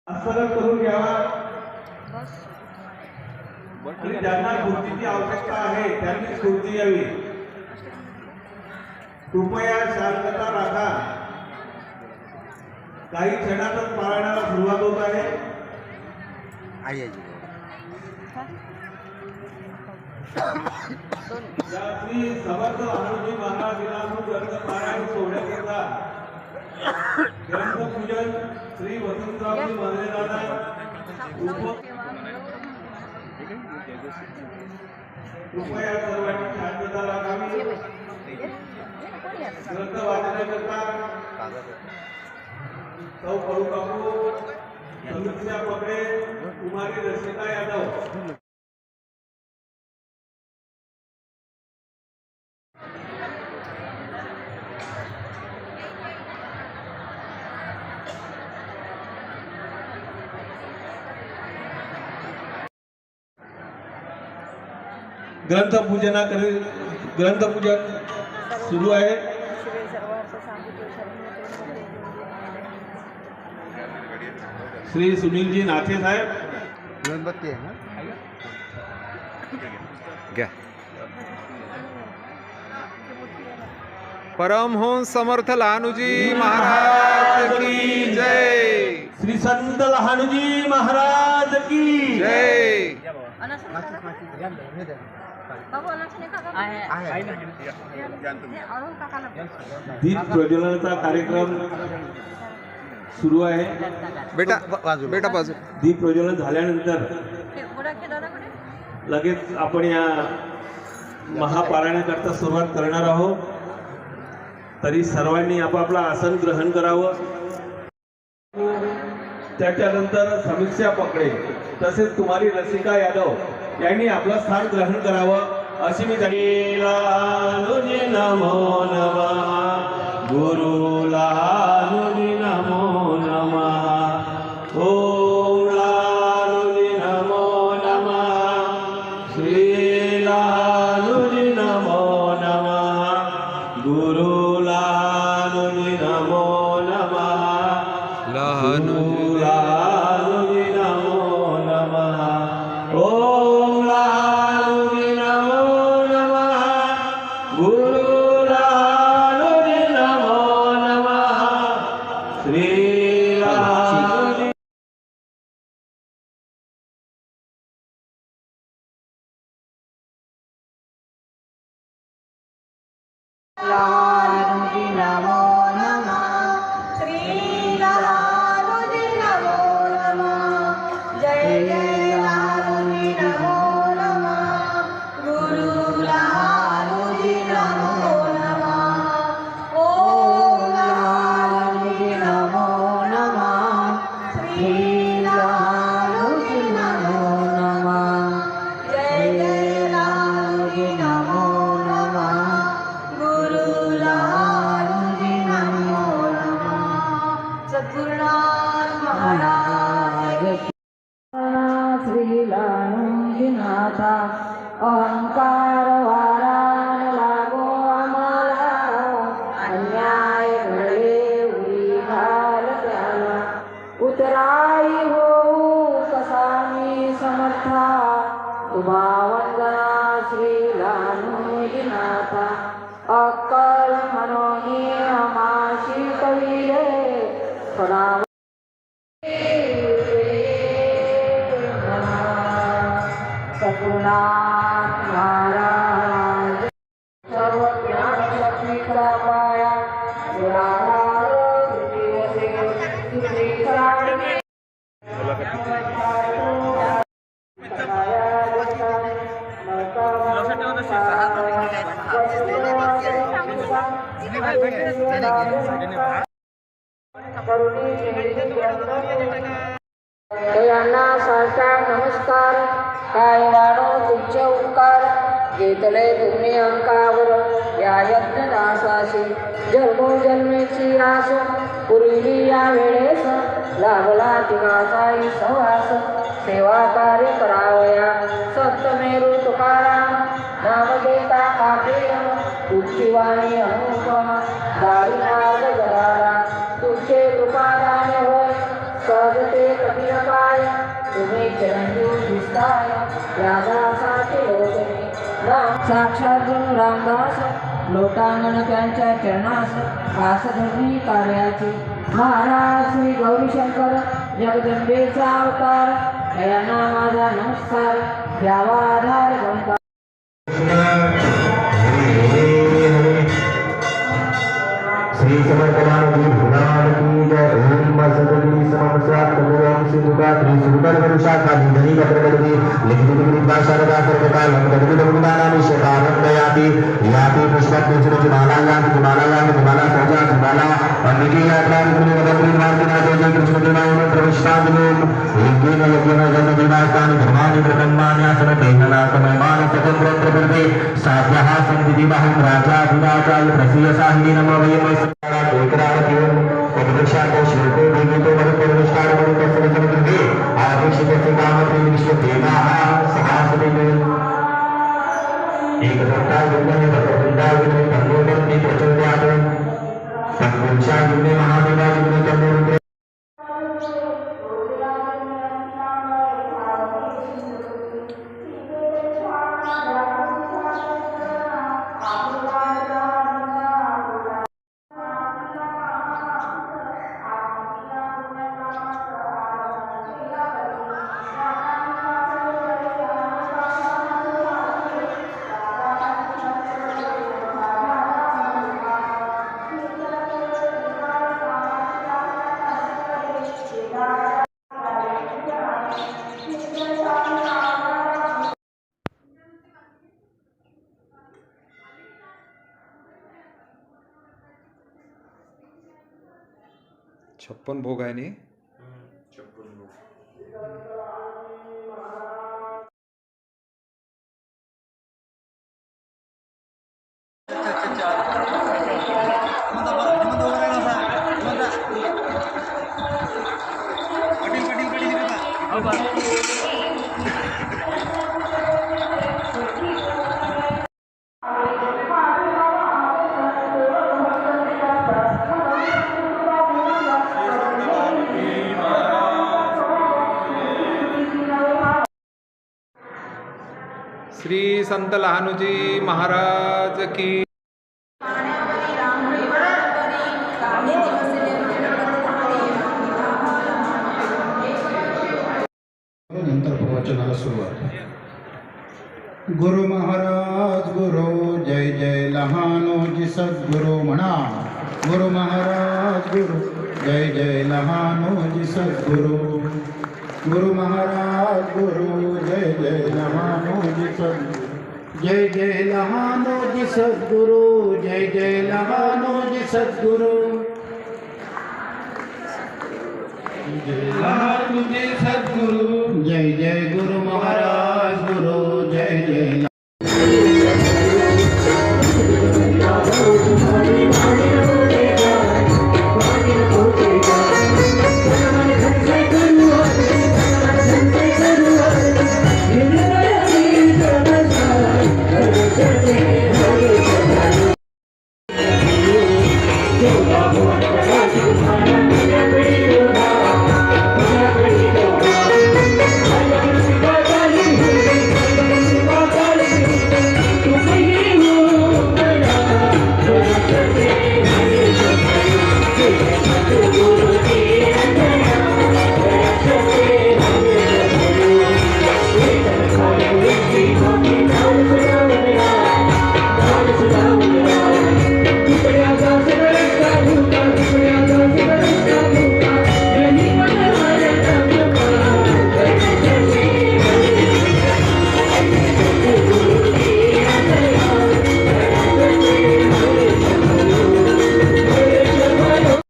हस्तगत करून घ्यावा आणि ज्यांना खुर्चीची आवश्यकता आहे त्यांनी खुर्ची यावी। कृपया शांतता राखा। काही क्षणातच पारायणाला सुरुवात होत आहे। श्री समर्थ हनुजी महाराज विलासू ग्रंथ पारायण सोहळ्याकरता ग्रंथपूजन श्री वसंतरावजी मंदिराला कृपया सर्वांनी शांतता राखावी। ग्रंथ वाचण्याकरता सौ कडू काकू, समीक्षा पकडे, कुमारी रसिका यादव ग्रंथपूजन सुरू आहे। श्री सुनीलजी नाथे साहेब मेणबत्ती आहे ना घ्या। परमहंस समर्थ लहानूजी महाराज की जय। श्री संत लहानूजी महाराज की जय। दीप प्रज्वलनाचा कार्यक्रम सुरू आहे। बेटा बेटा बाजू। दीप प्रज्वलन झाल्यानंतर लगेच आपण या महापारायणाकरता सुरुवात करणार आहोत। तरी सर्वांनी आपापला आसन ग्रहण करावं। त्याच्यानंतर समीक्षा पकडे तसेच कुमारी रसिका यादव यांनी आपलं स्थान ग्रहण करावं अशी मी लालूजी नमो नमः गुरु लालूजी नमो नमः ओम लालूजी नमो नमः श्री लालूजी नमो नमः गुरु लालूजी नमो नमः लहानूजी लालूजी नमो नमः ओम लालूजी नमो नमः गुरु लालूजी नमो नमः श्री लालूजी लालूजी नमो नमः श्री लालूजी नमो नमः जय जय लालूजी नमो नमः गुरु लालूजी नमो नमः ओम लालूजी नमो नमः श्री लालूजी नमो नमः जय जय लालूजी नमो नमः गुरु लालूजी नमो नमः सद्गुरुनाथ महाराज की श्री लालूजी नाथा अहंकार वारान लागो आम्हाला अन्याय घडले उरी घाल त्याला उतराई होऊ कसा मी समर्था तुभा वंदना श्री लालूजी नाथा अक्कल मनोनी अमाशी कविले थोडा सद्गुरुनाथ महाराज सर्व ज्ञान लक्ष्मी पाया यांना साष्टांग नमस्कार काय वाणो तुमचे ओंकार घेतले तुम्ही अंकावर या यज्ञदासाशी जन्मोजन्मेची आस पूर्वी या वेळेस लागला तिघाचाही सहवास सेवा कार्य करावया सप्तमेरू तुकाराम नाम देता कापे तुझी वाणी अनुपम दारी मार्ग जगाला तुझे कृपादान होय भजते कपिलकाय तुम्ही चिरंजीव दिसताय व्यासासाठी लोचने साक्षात गुरु रामदास लोटांगण त्यांच्या चरणास दासधर्मी कार्याचे महाराज श्री गौरीशंकर जगदंबेचा अवतार यांना माझा नमस्कार द्यावा आधार गंगा श्री समर्थनानुजी भगवान की जय ओम सदगुरु समस्यात कबूरम सिद्धुका त्रिसुकर वरुषाका धनी कत्रगति लिखित विकृत भाषारदा सर्वकाल कदविद मुदानानि शकारं दयाति याति पुष्पक जुमाला याति जुमाला सजा जुमाला अन्निकी यात्रा विपुल वदंत्री मार्गना देवी कृष्ण देवाय प्रविष्टादिलोक यज्ञेन जन्म विनाशानि धर्मानि ब्रह्मान्यासन तेजना समयमान स्वतंत्र प्रवृत्ते साध्यः संविधि महं राजा विराजाय प्रसीय साहिनी नमो वयम छप्पन भोग आहे नी श्री संत लहानूजी महाराज की नंतर प्रवचनाला सुरुवात. गुरु महाराज गुरु जय जय लहानोजी सद्गुरु म्हणा. गुरु महाराज गुरु जय जय लहानोजी सद्गुरु. गुरु महाराज गुरु जय जय लहानोजी सद्गुरु. जय जय लहानोजी सद्गुरु. जय जय लहानोजी सद्गुरु. जय लहानोजी सद्गुरु. जय जय गुरु महाराज गुरु